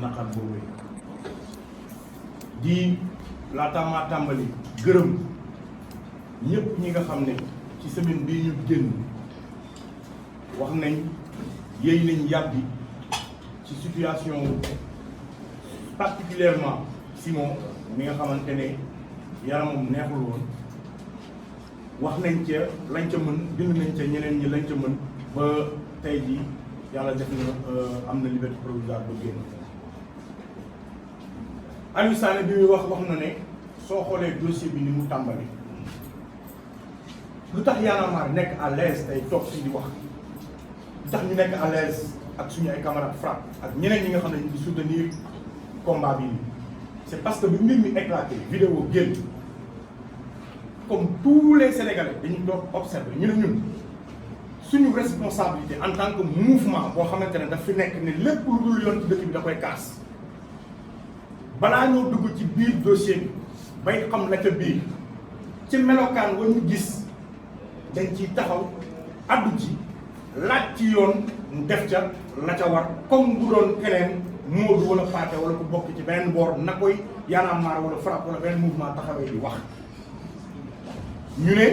naqar boobu di laata maa tàmbali gërëm ñëpp ñi nga xam ne ci semaine bii ñu génn wax nañ yéy nañ yàbbi ci situation particulièrement Simon mi nga xamante ne yaramam neexul woon wax nañ ca lañ ca mën bind nañ ca ñeneen ñi lañ ca mën ba tey jii yàlla def na am na liberté provisoire ba génn. Aliou Sané bi muy wax na ne soo xoolee dossier bi ni mu tàmbali lu tax Y'en a marre nekk à l'aise tey toog si di wax lu tax ñu nekk à l'aise ak suñu ay camarades FRAPP ak ñeneen ñi nga xam ne ñu ngi soutenir combat bi c'est parce que bu mbir mi éclaté vidéo génn comme tous les Sénégalais dañu doon observer ñu ne ñun suñu responsabilité en tant que mouvement boo xamante ne daf fi nekk ne lépp lu dul yoon ci dëkk bi da koy kaas balaa ñoo dugg ci biir dossier bi bay xam la ca biir ci melokaan wa ñu gis dañ ciy taxaw addu ci laaj ci yoon mu def ca la ca war comme bu doon keneen Modou wala Pathé wala ku bokk ci beneen boor na koy Y'en a marre wala FRAPP wala beneen mouvement taxawee di wax ñu ne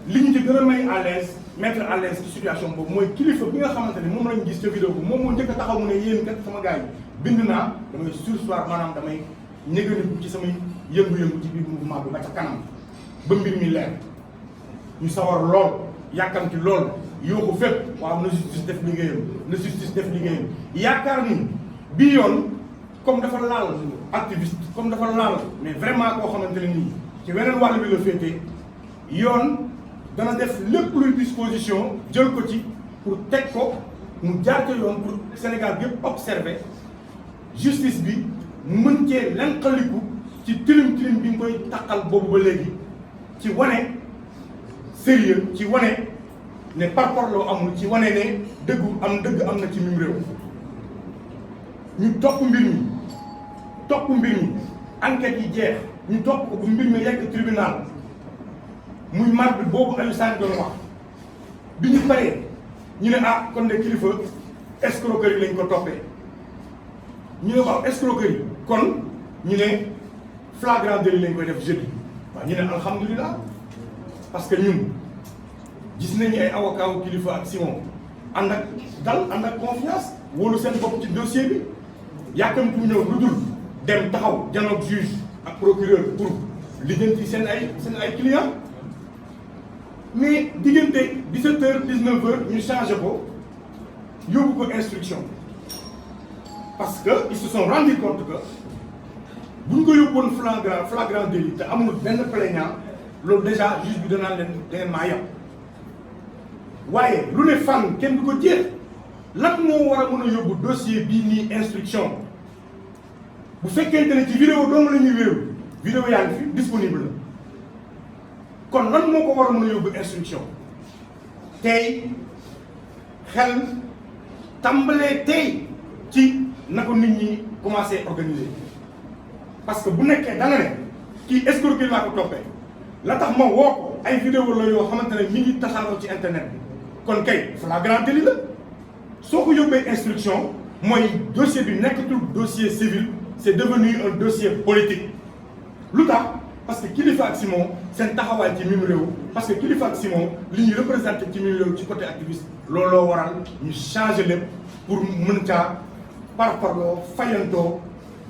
li ñu ci gën a may à l'aise mettre à l'aise ci situation boobu mooy kilifa bi nga xamante ne moom lañu gis ca vidéo bi moom moo njëkk a taxaw mu ne yéen kat sama gars yi bind naa damay sursoir maanaam damay ñëganiku ci samay yëngu-yëngu ci biir mouvement bi ba ca kanam ba mbir mi leer ñu sawar lool yàkkamti lool yooxu fépp waaw na justice def liggéeyam na justice def liggéeyam yaakaar ni bii yoon comme dafa laal activiste comme dafa laal mais vraiment koo xamante ne nii ci weneen wàll bi la féetee yoon dana def lépp luy disposition jël ko ci pour teg ko mu jaar ca yoon pour Sénégal bi yëpp observer justice bi mën cee lenqaliku ci tilim tilim bi nga koy taqal boobu ba léegi ci wane sérieux ci wane ne parparloo amul ci wane ne dëggu am dëgg am na ci mim réew ñu topp mbir mi enquête yi jeex ñu topp ko bu mbir mi yegg tribunal muy mardi boobu Aliou Sané doon wax bi ñu paree ñu ne ah kon de kilifa escroquerie lañ ko toppee ñu ne waaw escroquerie kon ñu ne flagrant délit lañ koy def jeudi waaw ñu ne alhamdulilah parce que ñun gis nañu ay avocat wu kilifa ak Simon ànd ak dal ànd ak confiance wóolu seen bopp ci dossier bi yàkkamtu ñëw lu dul dem taxaw janoog juge ak procureur pour lijjanti seen ay clients mais diggante 17h 19h ñu changé ko yóbbu ko instruction parce que ils se sont rendu compte que bu ñu ko yóbbuwoon flagrant délit te amul benn plaignant loolu déjà juge bi danaa leen dangeen maa yàpp waaye lu ne fan kenn du ko jeex lan moo war a mën a yóbbu dossier bii nii instruction bu fekkente ne ci vidéo dong la ñuy wéeru vidéo yaa ngi fi disponible la kon lan moo ko war a mën a yóbbu instruction tey xel tàmbalee tey ci na ko nit ñi commencé organiser parce que bu nekkee da nga ne kii escroquerie laa ko toppee la tax ma woo ko ay vidéo la yoo xamante ne mi ngi tasaaroo ci internet bi kon kay flagrant délit la soo ko yóbbee instruction mooy dossier bi nekkatul dossier civil c'est devenu un dossier politique lu tax parce que Kilifeu ak Simon seen taxawaay ci mim réew parce que Kilifeu ak Simon li ñuy représenté ci mim réew ci côté activiste looloo waral ñu changé lépp pour mën caa parparloo fayantoo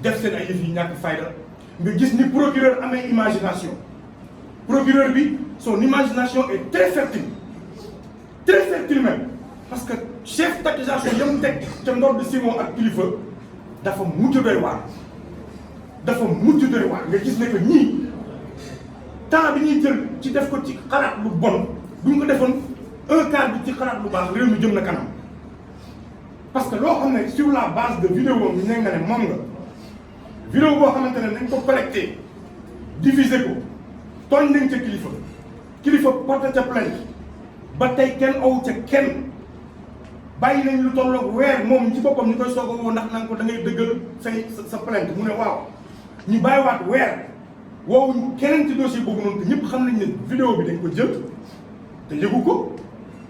def seen ay yëf yi ñàkk fayda nga gis ni procureur amee imagination procureur bi son imagination est très fertile même parce que chef d'accusation yam teg ca ndor de Simon ak Kilifeu dafa mujj doy waar nga gis ne que ñii temps bi ñuy jël ci def ko ci xalaat lu bon bu ñu ko defoon un quart bi ci xalaat lu baax réew mi jëm na kanam parce que loo xam ne sur la base de vidéo bi ne nga ne moom nga vidéo boo xamante ne nañ ko collecté diffusé ko tooñ nañ ca kilifa porté ca plainte ba tey kenn awu ca kenn bàyyi nañ lu tolloog weer moom ci boppam ñu koy soog a woo ndax nanga ko da ngay dëggal sa plainte mu ne waaw ñu bàyyiwaat weer woowuñ keneen ci dossier boobu noonu te ñëpp xam nañ ne vidéo bi dañ ko jël te yëgu ko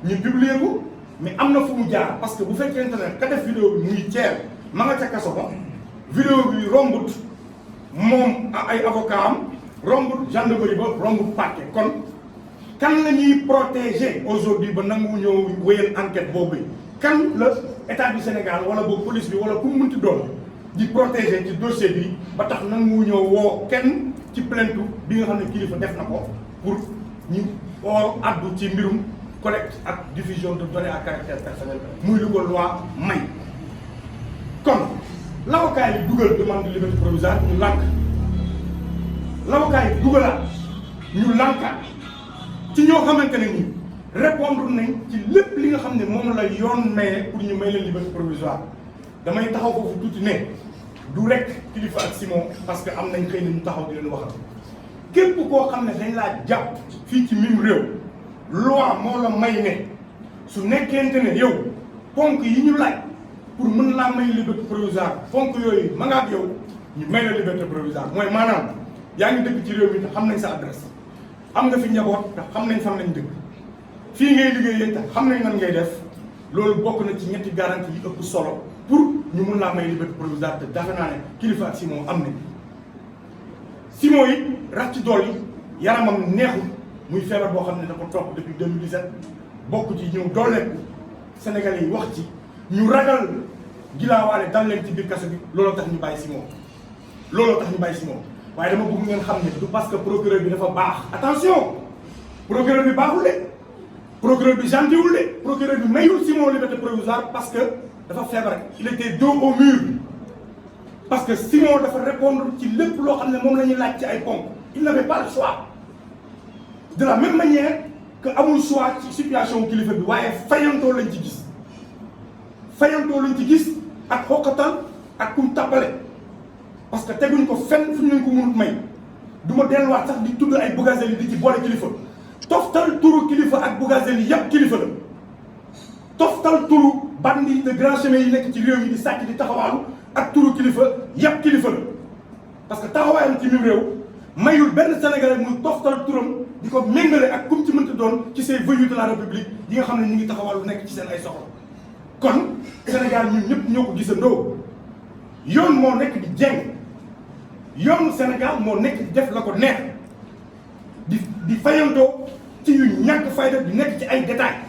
ñu publier ko mais am na fu mu jaar parce que bu fekkente ne ka def vidéo bi muy Thier ma nga ca kaso ba vidéo bi rombut moom ay avocat am rombut gendarmerie ba rombut parquet kon kan la ñuy protéger aujourd'hui ba nangu ñëw wéyal enquête boobu kan la état du Sénégal wala boog police bi wala ku mu munti doon di protéger ci dossier bi ba tax nangu ñëw woo kenn ci plainte bi nga xam ne kilifa def na ko pour ñu oo addu ci mbirum collecte ak diffusion de données à caractère personnel muy lu ko loi may. kon l'avocat yi dugal demande de liberté provisoire ñu lànk l'avocat yi dugalaat ñu lànkaat ci ñoo xamante ne nii répondre nañ ci lépp li nga xam ne moom la yoon maye pour ñu may leen liberté provisoire damay taxaw foofu tuuti ne du rek Kilifeu ak Simon parce que am nañ xëy na ñu taxaw di leen waxal képp koo xam ne dañ laa jàpp fii ci mim réew loi moo la may ne su nekkente ne yow ponk yi ñu laaj pour mën laa may liberté provisoire ponk yooyu ma nga ak yow ñu may la liberté provisoire mooy maanaam yaa ngi dëkk ci réew mi te xam nañ sa adresse am nga fi njaboot te xam nañ fan lañ dëkk fii ngay liggéeyee te xam nañ nan ngay def loolu bokk na ci ñetti garantie yi ëpp solo pour ñu mun laa may liberté provisoire te defe naa ne Kilifeu ak Simon am nañ Simon yi rax ci dool yi yaramam neexul muy feebar boo xam ne da ko topp depuis 2017 bokk ci ñëw dooleeku Sénégalais yi wax ci ñu ragal gilaawaale dal leen ci biir kaso bi looloo tax ñu bàyyi Simon looloo tax ñu bàyyi Simon waaye dama bëgg ngeen xam ne du parce que procureur bi dafa baax attention procureur bi baaxul de procureur bi gentiwul de procureur bi mayul Simon liberté provisoire parce que dafa feebar il était dos au mur parce que Simon dafa répondre ci lépp loo xam ne moom la ñuy laaj ci ay ponk il n'avait pas le choix de la même manière que amul choix ci situation kilifa bi waaye fayantoo lañ ci gis fayantoo lañ ci gis ak xokkatal ak kum tàppale parce que teguñ ko fenn fu ñu leen ko mënut may du ma delluwaat sax di tudd ay Bougazelli di ci boole kilifa toftal turu kilifa ak Bougazelli yëpp kilifa la toftal turu bandi de grand chemin yi nekk ci réew mi di sàcc di taxawaalu ak turu kilifa yëpp kilifa la parce que taxawaayam ci même réew mayul benn Sénégalais muy toftal turam di ko méngale ak kum ci mënta doon ci ces voyous de la République yi nga xam ne ñu ngi taxawaalu nekk ci seen ay soxla kon Sénégal ñun ñëpp ñoo ko gisandoo yoon moo nekk di jeng yoonu Sénégal moo nekk di def la ko neex di fayantoo ci yu ñàkk fayda di nekk ci ay détails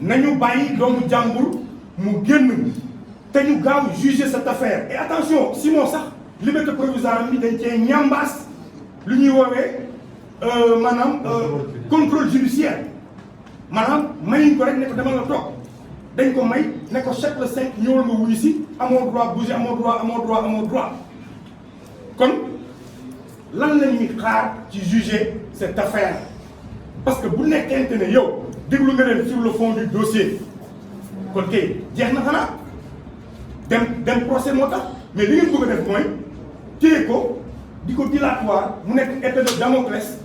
nañu bàyyi doomu jàmbur mu génn te ñu gaaw juger cette affaire et attention Simon sax liberté provisoire bi dañ cee ñambaas lu ñuy woowee maanaam contrôle judiciaire maanaam mayuñ ko rek ne ko dama la toog dañ ko may ne ko chaque le 5 ñëwal nga wuyu si amoo droit bouger amoo droit kon lan la ñuy xaar ci juger cette affaire parce que bu nekkente ne yow déglu nga leen sur le fond du dossier kon kay jeex na xanaa dem procès moo tax mais li ngeen bëgg a def mooy téye ko di ko dilatoire mu nekk épée de Damoclès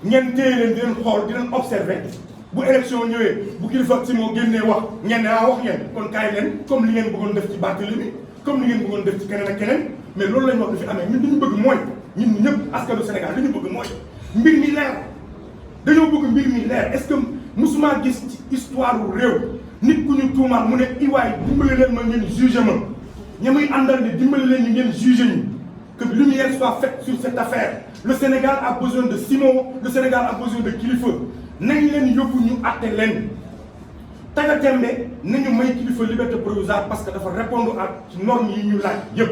ngeen téye leen di leen xool di leen observer bu élection ñëwee bu Kilifeu ak Simon génnee wax ngeen ne wax ngeen kon kaay leen comme li ngeen bëggoon def ci Barthélémy comme li ngeen bëggoon def ci keneen ak keneen mais loolu lañ wax du fi amee ñun li ñu bëgg mooy ñun ñëpp askanu Sénégal li ñu bëgg mooy mbir mi leer dañoo bëgg mbir mi leer est-ce que musuma gis ci histoire u réew nit ku ñu tuumaal mu ne iwaay dimbali leen ma ngeen jugé ma ña muy àndal ne dimbali leen ñu ngeen jugé ñu que lumière soit faite sur cette affaire le Sénégal a besoin de Simon le Sénégal a besoin de Kilifeu nañ leen yóbbu ñu àtte leen taga tembe nañu may Kilifeu liberté provisoire parce que dafa répondre ak ci normes yi ñu laaj yëpp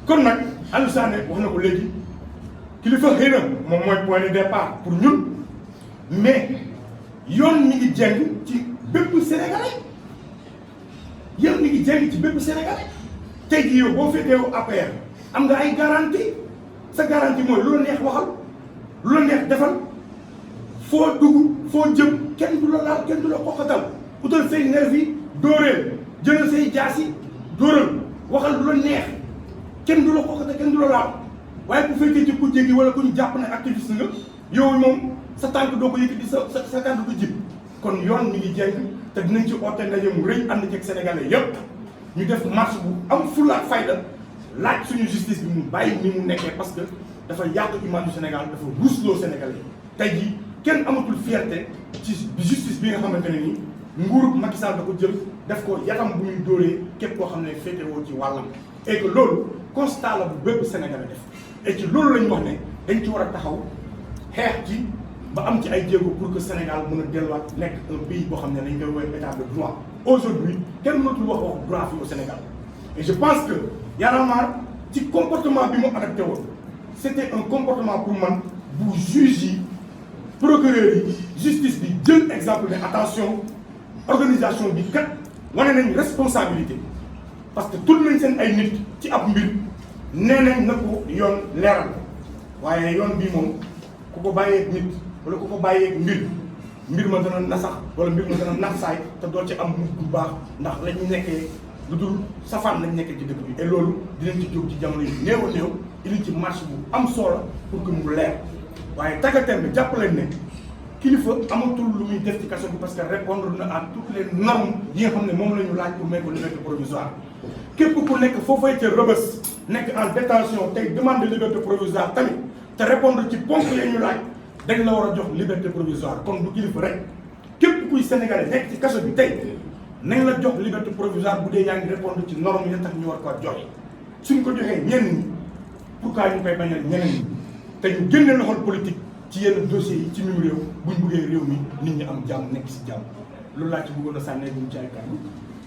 kon nag Aliou Sané wax na ko léegi Kilifeu xëy na moom mooy point de départ pour ñun mais yoon mi ngi jeng ci bépp Sénégalais yoon mi ngi jeng ci bépp Sénégalais tey jii yow boo fekkee APR am nga ay garantie sa garantie mooy lu la neex waxal lu la neex defal foo dugg foo jëm kenn du la laal kenn du la xoqatal utal say nerf yi dóoreel jëlal say jaasi dóoral waxal lu la neex kenn du la xoqatal kenn du la laal waaye bu fekkee ci ku jéggi wala ku ñu jàpp ne activiste nga yow moom sa tànk doo ko yëkkati sa tànk du jib kon yoon mi ngi jeng te dinañ ci oote ndaje mu rëy ànd ceeg sénégalais yépp ñu def marche bu am fulla ak fayda laaj suñu justice bi mu bàyyi ni mu nekkee parce que dafa yàq image du Sénégal dafa ruusloo sénégalais tey jii kenn amatul fierté ci justice bi nga xamante ne nii nguurub Macky Sall da ko jël def ko yatam bu ñuy dóoree képp koo xam ne féetewoo ci wàllam et que loolu constat la bu bépp Sénégalais def et ci loolu la ñu wax ne dañ ci war a taxaw xeex ci ba am ci ay jéego pour que Sénégal mën a delluwaat nekk un pays boo xam ne dañ koy woowee état de droit aujourd'hui kenn mënatul wax droit fii au Sénégal et je pense que Y'en a marre ci comportement bi mu adapté woon c'était un comportement pour man bu juge yi procureur yi justice bi jël exemple ne attention organisation bi kat wane nañ responsabilité parce que tout nañ seen ay nit ci ab mbir nee nañ na ko yoon leeral waaye yoon bii moom ku ko bàyyeeg nit wala ku ko bàyyeeg mbir ma dana nasax wala mbir ma dana naxsaay te doo ci am mujj bu baax ndax la ñu nekkee lu dul safaan lañ nekkee ci dëkk bi et loolu dinañ ci jóg ci jamono yi néew a néew indi ci marche bu am solo pour que mu leer waaye tàggatem bi jàpp leen ne kilifa amatul lu muy def ci kaso bi parce que répondre na à toutes les normes yi nga xam ne moom la ñu laaj pour may ko liberté provisoire képp ku nekk foofay ca Rebeuss nekk en détention tey demande de liberté provisoire tamit te répondre ci ponk yi ñu laaj dañ la war a jox liberté provisoire kon du kilifa rek képp kuy sénégalais nekk ci kaso bi tey nañ la jox liberté provisoire bu dee yaa ngi répondre ci normes yi tax ñu war ko joxe suñ ko joxee ñenn ñi pourquoi ñu koy bañal ñeneen ñi te ñu génne loxol politique ci yenn dossiers yi ci même réew buñ bëggee réew mi nit ñi am jàmm nekk si jàmm loolu laa ci bëggoon a sànnee buñ ci ay kàddu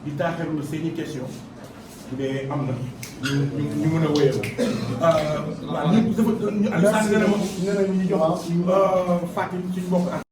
di taaxirlu seeni question bu dee am na ñu mën a wéyal waaw ñu dafa ñu am sànni na ma ñu jox Fatim ci mbokk